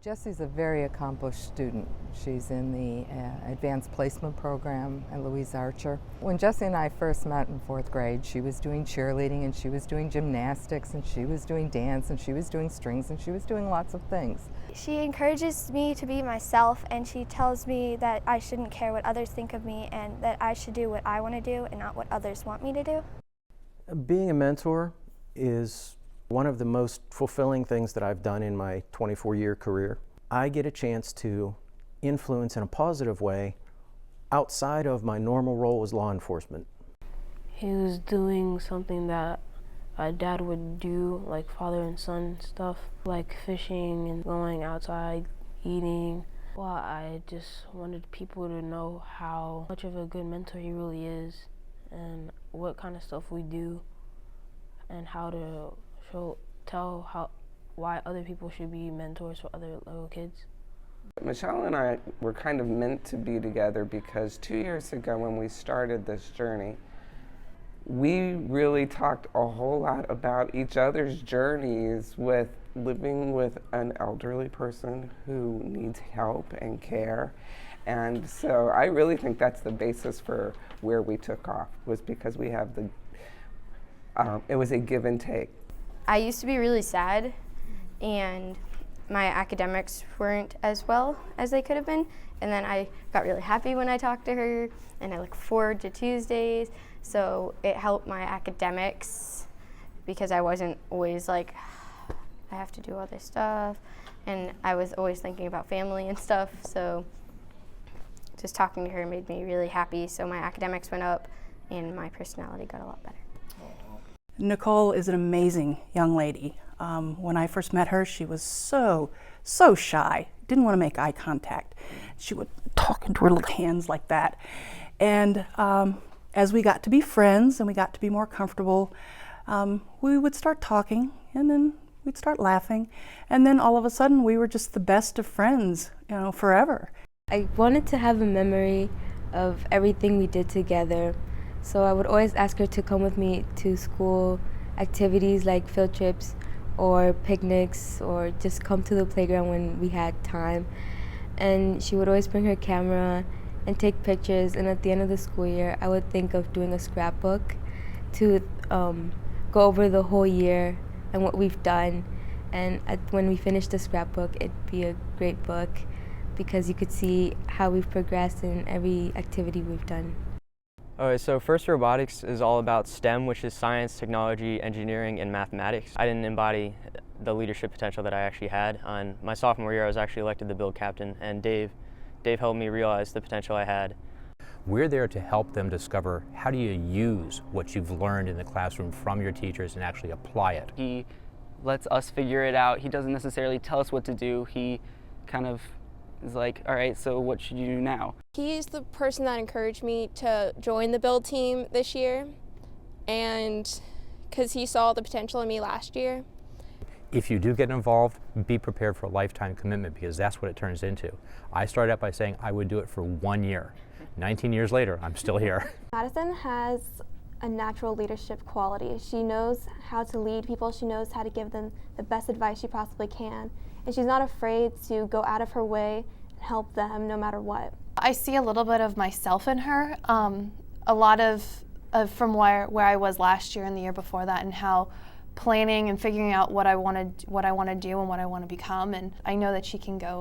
Jessie's a very accomplished student. She's in the advanced placement program at Louise Archer. When Jessie and I first met in 4th grade, she was doing cheerleading and she was doing gymnastics and she was doing dance and she was doing strings and she was doing lots of things. She encourages me to be myself, and she tells me that I shouldn't care what others think of me and that I should do what I want to do and not what others want me to do. Being a mentor is one of the most fulfilling things that I've done in my 24-year career. I get a chance to influence in a positive way outside of my normal role as law enforcement. He was doing something that a dad would do, like father and son stuff, like fishing and going outside, eating. Well, I just wanted people to know how much of a good mentor he really is and what kind of stuff we do and how to why other people should be mentors for other little kids. Michelle and I were kind of meant to be together because 2 years ago when we started this journey, we really talked a whole lot about each other's journeys with living with an elderly person who needs help and care. And so I really think that's the basis for where we took off, was because we have it was a give and take. I used to be really sad, and my academics weren't as well as they could have been, and then I got really happy when I talked to her, and I look forward to Tuesdays, so it helped my academics because I wasn't always like, I have to do all this stuff, and I was always thinking about family and stuff, so just talking to her made me really happy, so my academics went up and my personality got a lot better. Nicole is an amazing young lady. When I first met her, she was so shy, didn't want to make eye contact. She would talk into her little hands like that. And as we got to be friends and we got to be more comfortable, we would start talking and then we'd start laughing. And then all of a sudden we were just the best of friends, forever. I wanted to have a memory of everything we did together. So I would always ask her to come with me to school activities like field trips or picnics, or just come to the playground when we had time. And she would always bring her camera and take pictures, and at the end of the school year I would think of doing a scrapbook to go over the whole year and what we've done. And when we finished the scrapbook, it'd be a great book because you could see how we've progressed in every activity we've done. Alright, so First Robotics is all about STEM, which is science, technology, engineering, and mathematics. I didn't embody the leadership potential that I actually had. On my sophomore year, I was actually elected the build captain, and Dave helped me realize the potential I had. We're there to help them discover how do you use what you've learned in the classroom from your teachers and actually apply it. He lets us figure it out. He doesn't necessarily tell us what to do. He kind of is like, all right, so what should you do now? He's the person that encouraged me to join the build team this year, and because he saw the potential in me last year. If you do get involved, be prepared for a lifetime commitment, because that's what it turns into. I started out by saying I would do it for 1 year. 19 years later, I'm still here. Madison has a natural leadership quality. She knows how to lead people. She knows how to give them the best advice she possibly can. And she's not afraid to go out of her way and help them no matter what. I see a little bit of myself in her, a lot of from where I was last year and the year before that, and how planning and figuring out what I want to do and what I want to become, and I know that she can go